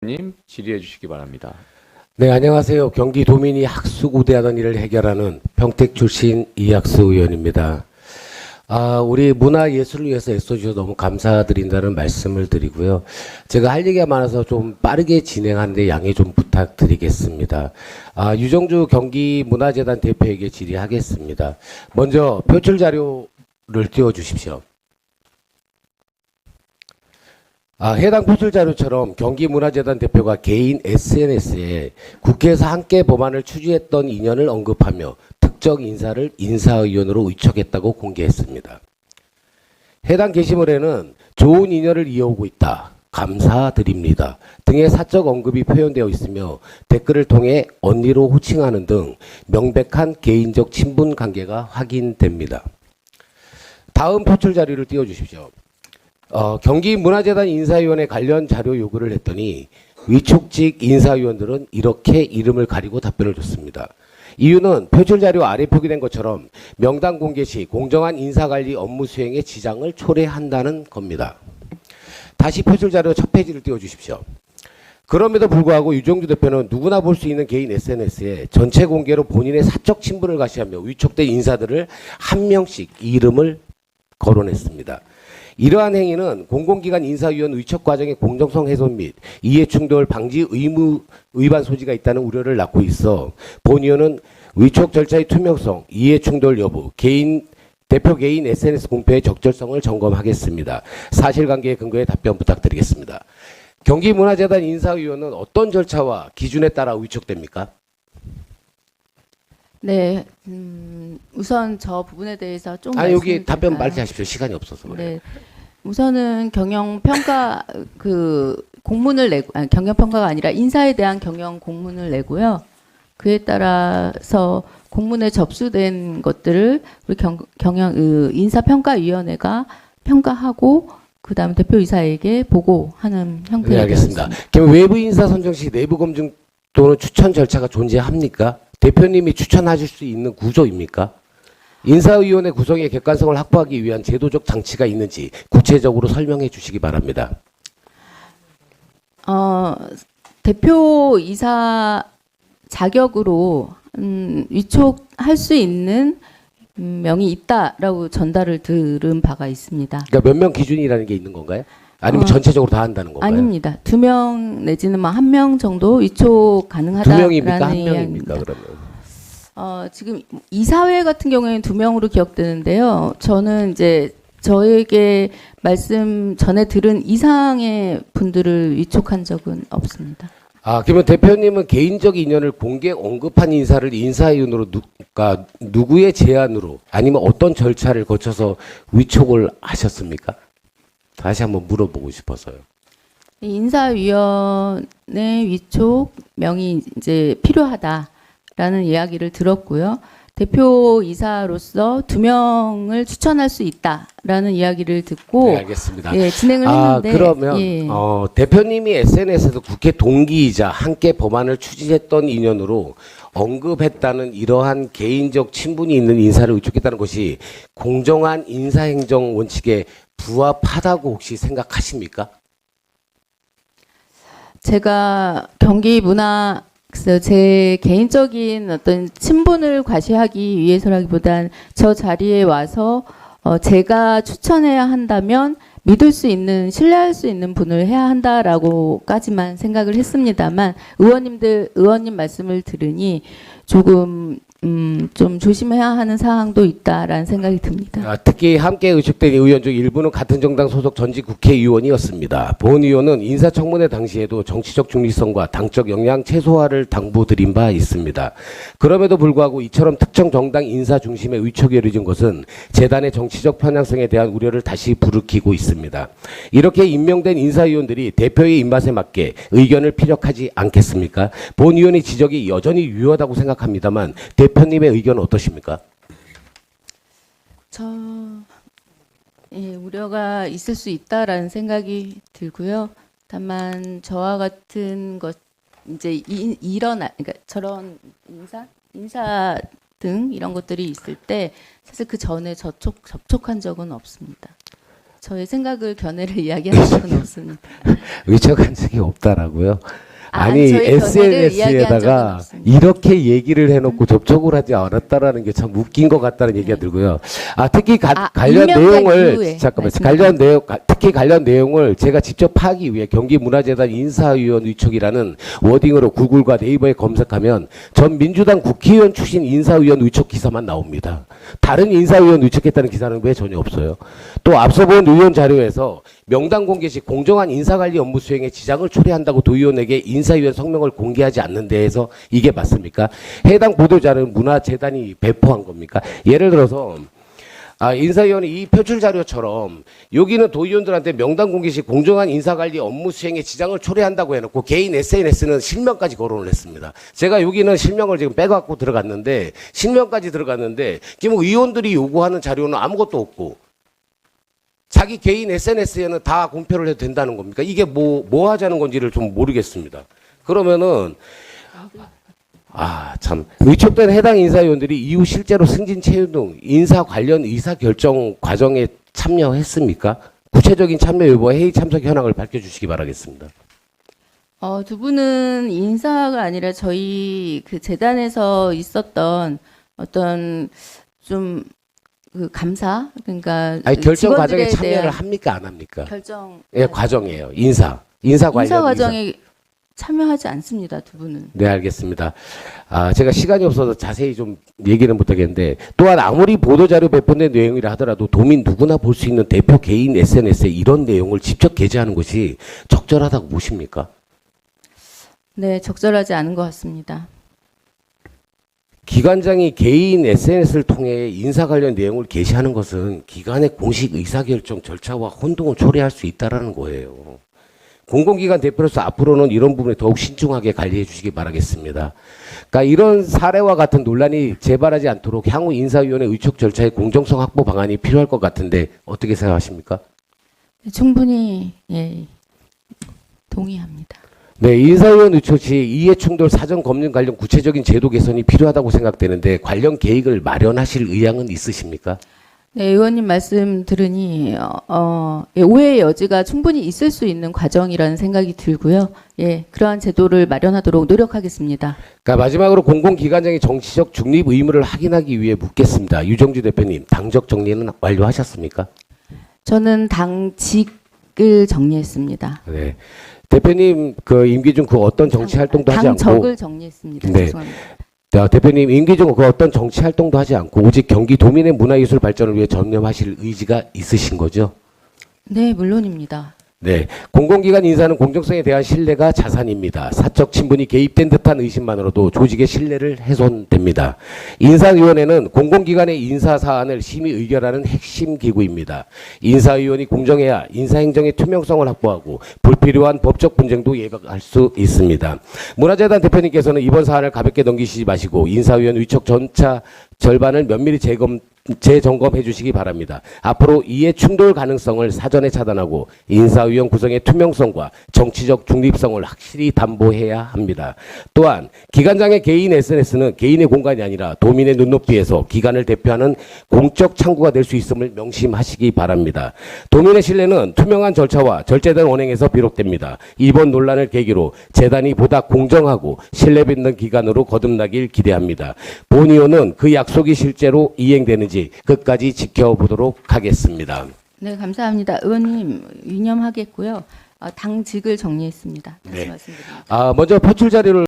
의원님 질의해 주시기 바랍니다. 네, 안녕하세요. 경기도민이 학수고대하던 일을 해결하는 평택 출신 이학수 의원입니다. 우리 문화예술을 위해서 애써주셔서 너무 감사드린다는 말씀을 드리고요. 제가 할 얘기가 많아서 좀 빠르게 진행하는데 양해 좀 부탁드리겠습니다. 유정주 경기문화재단 대표에게 질의하겠습니다. 먼저 표출 자료를 띄워주십시오. 해당 표출 자료처럼 경기문화재단 대표가 개인 SNS에 국회에서 함께 법안을 추진했던 인연을 언급하며 특정 인사를 인사위원으로 위촉했다고 공개했습니다. 해당 게시물에는 좋은 인연을 이어오고 있다, 감사드립니다 등의 사적 언급이 표현되어 있으며 댓글을 통해 언니로 호칭하는 등 명백한 개인적 친분 관계가 확인됩니다. 다음 표출 자료를 띄워주십시오. 경기문화재단 인사위원회 관련 자료 요구를 했더니 위촉직 인사위원들은 이렇게 이름을 가리고 답변을 줬습니다. 이유는 표출 자료 아래 표기된 것처럼 명단 공개 시 공정한 인사관리 업무 수행에 지장을 초래한다는 겁니다. 다시 표출 자료 첫 페이지를 띄워주십시오. 그럼에도 불구하고 유정주 대표는 누구나 볼 수 있는 개인 SNS에 전체 공개로 본인의 사적 친분을 가시하며 위촉된 인사들을 한 명씩 이름을 거론했습니다. 이러한 행위는 공공기관 인사위원 위촉 과정의 공정성 훼손 및 이해충돌 방지 의무 위반 소지가 있다는 우려를 낳고 있어 본 의원은 위촉 절차의 투명성, 이해충돌 여부, 대표 개인 SNS 공표의 적절성을 점검하겠습니다. 사실관계에 근거해 답변 부탁드리겠습니다. 경기문화재단 인사위원은 어떤 절차와 기준에 따라 위촉됩니까? 네, 우선 저 부분에 대해서 좀 여기 답변 말씀드릴까요? 빨리 하십시오. 시간이 없어서 그래요. 네, 우선은 경영평가 공문을 내고 경영평가가 아니라 인사에 대한 경영 공문을 내고요. 그에 따라서 공문에 접수된 것들을 우리 인사평가위원회가 평가하고 그다음 대표이사에게 보고하는 형태가 네, 알겠습니다. 되었습니다. 그럼 외부 인사 선정 시 내부 검증 또는 추천 절차가 존재합니까? 대표님이 추천하실 수 있는 구조입니까? 인사위원회 구성의 객관성을 확보하기 위한 제도적 장치가 있는지 구체적으로 설명해 주시기 바랍니다. 대표이사 자격으로 위촉할 수 있는 명이 있다라고 전달을 들은 바가 있습니다. 그러니까 몇 명 기준이라는 게 있는 건가요? 아니면 전체적으로 다 한다는 건가요? 아닙니다. 2명 내지는 1명 정도 위촉 가능하다라는 2명입니까? 1명입니까? 이야기입니다. 그러면 지금 이사회 같은 경우에는 2명으로 기억되는데요. 저는 이제 저에게 말씀 전에 들은 이상의 분들을 위촉한 적은 없습니다. 그러면 대표님은 개인적 인연을 공개 언급한 인사를 인사위원으로 그러니까 누구의 제안으로 아니면 어떤 절차를 거쳐서 위촉을 하셨습니까? 다시 한번 물어보고 싶어서요. 인사위원회 위촉 명이 이제 필요하다라는 이야기를 들었고요. 대표이사로서 2명을 추천할 수 있다라는 이야기를 듣고 네, 알겠습니다. 예, 진행을 했는데 그러면 예. 대표님이 SNS에서 국회 동기이자 함께 법안을 추진했던 인연으로 언급했다는 이러한 개인적 친분이 있는 인사를 위촉했다는 것이 공정한 인사행정 원칙에 부합하다고 혹시 생각하십니까? 제가 그래서 제 개인적인 어떤 친분을 과시하기 위해서라기보단 저 자리에 와서 제가 추천해야 한다면 믿을 수 있는, 신뢰할 수 있는 분을 해야 한다라고까지만 생각을 했습니다만 의원님 말씀을 들으니 조금 좀 조심해야 하는 사항도 있다라는 생각이 듭니다. 특히 함께 의촉된 의원 중 일부는 같은 정당 소속 전직 국회의원이었습니다. 본 의원은 인사청문회 당시에도 정치적 중립성과 당적 영향 최소화를 당부드린 바 있습니다. 그럼에도 불구하고 이처럼 특정 정당 인사 중심의 위촉이 이루어진 것은 재단의 정치적 편향성에 대한 우려를 다시 불러일으키고 있습니다. 이렇게 임명된 인사위원들이 대표의 입맛에 맞게 의견을 피력하지 않겠습니까? 본 의원의 지적이 여전히 유효하다고 생각합니다만 대표님의 의견은 어떠십니까? 우려가 있을 수 있다라는 생각이 들고요. 다만 저와 같은 것 이제 그러니까 저런 인사 등 이런 것들이 있을 때 사실 그 전에 접촉한 적은 없습니다. 저의 생각을 견해를 이야기한 적은 없습니다. 의척한 적이 없다라고요? 아, 아니 저희 견해를 이야기한 적은 SNS에다가 없습니다. 이렇게 얘기를 해놓고 접촉을 하지 않았다라는 게 참 웃긴 것 같다는 얘기가 들고요. 아 특히 관련 임명된 내용을 이후에 잠깐만 말씀드립니다. 특히 관련 내용을 제가 직접 파기 위해 경기문화재단 인사위원 위촉이라는 워딩으로 구글과 네이버에 검색하면 전 민주당 국회의원 출신 인사위원 위촉 기사만 나옵니다. 다른 인사위원 위촉했다는 기사는 왜 전혀 없어요? 또 앞서 본 의원 자료에서 명단 공개 시 공정한 인사관리 업무 수행에 지장을 초래한다고 도의원에게 인사위원 성명을 공개하지 않는 데에서 이게 맞습니까? 해당 보도자료는 문화재단이 배포한 겁니까? 예를 들어서 인사위원이 이 표출 자료처럼 여기는 도의원들한테 명단 공개 시 공정한 인사관리 업무 수행에 지장을 초래한다고 해놓고 개인 SNS는 실명까지 거론을 했습니다. 제가 여기는 실명을 지금 빼갖고 들어갔는데 실명까지 들어갔는데 지금 의원들이 요구하는 자료는 아무것도 없고 자기 개인 SNS에는 다 공표를 해도 된다는 겁니까? 이게 뭐 하자는 건지를 좀 모르겠습니다. 그러면은 참 의촉된 해당 인사위원들이 이후 실제로 승진 채용 등 인사 관련 의사 결정 과정에 참여했습니까? 구체적인 참여 여부와 회의 참석 현황을 밝혀주시기 바라겠습니다. 두 분은 인사가 아니라 저희 그 재단에서 있었던 어떤 좀 그 감사 그러니까 결정 과정에 직원들에 참여를 대한 합니까 안 합니까? 결정 예, 과정이에요. 인사 관련 인사 과정에 참여하지 않습니다. 두 분은. 네, 알겠습니다. 제가 시간이 없어서 자세히 좀 얘기는 못하겠는데 또한 아무리 보도자료 배포된 내용이라 하더라도 도민 누구나 볼 수 있는 대표 개인 SNS에 이런 내용을 직접 게재하는 것이 적절하다고 보십니까? 네, 적절하지 않은 것 같습니다. 기관장이 개인 SNS를 통해 인사 관련 내용을 게시하는 것은 기관의 공식 의사결정 절차와 혼동을 초래할 수 있다는 거예요. 공공기관 대표로서 앞으로는 이런 부분에 더욱 신중하게 관리해 주시기 바라겠습니다. 그러니까 이런 사례와 같은 논란이 재발하지 않도록 향후 인사위원회 의촉 절차의 공정성 확보 방안이 필요할 것 같은데 어떻게 생각하십니까? 네, 충분히 동의합니다. 네, 인사위원 의촉 시 이해충돌 사전 검증 관련 구체적인 제도 개선이 필요하다고 생각되는데 관련 계획을 마련하실 의향은 있으십니까? 네, 의원님 말씀 들으니 오해의 여지가 충분히 있을 수 있는 과정이라는 생각이 들고요. 예, 그러한 제도를 마련하도록 노력하겠습니다. 그러니까 마지막으로 공공기관장의 정치적 중립 의무를 확인하기 위해 묻겠습니다. 유정주 대표님, 당적 정리는 완료하셨습니까? 저는 당직을 정리했습니다. 네. 대표님 그 임기 중 그 어떤 정치 활동도 하지 않고 당적을 정리했습니다. 네. 죄송합니다. 대표님 임기 중 그 어떤 정치 활동도 하지 않고 오직 경기 도민의 문화예술 발전을 위해 전념하실 의지가 있으신 거죠? 네, 물론입니다. 네, 공공기관 인사는 공정성에 대한 신뢰가 자산입니다. 사적 친분이 개입된 듯한 의심만으로도 조직의 신뢰를 훼손됩니다. 인사위원회는 공공기관의 인사 사안을 심의 의결하는 핵심 기구입니다. 인사위원이 공정해야 인사행정의 투명성을 확보하고 불필요한 법적 분쟁도 예방할 수 있습니다. 문화재단 대표님께서는 이번 사안을 가볍게 넘기시지 마시고 인사위원 위촉 전차 절반을 면밀히 재점검해 주시기 바랍니다. 앞으로 이해 충돌 가능성을 사전에 차단하고 인사위원 구성의 투명성과 정치적 중립성을 확실히 담보해야 합니다. 또한 기관장의 개인 SNS는 개인의 공간이 아니라 도민의 눈높이에서 기관을 대표하는 공적 창구가 될 수 있음을 명심하시기 바랍니다. 도민의 신뢰는 투명한 절차와 절제된 언행에서 비롯됩니다. 이번 논란을 계기로 재단이 보다 공정하고 신뢰받는 기관으로 거듭나길 기대합니다. 본 의원은 그 약속이 실제로 이행되는지 끝까지 지켜보도록 하겠습니다. 네, 감사합니다. 의원님 유념하겠고요. 당직을 정리했습니다. 다시 네. 말씀드립니다. 먼저 표출 자료를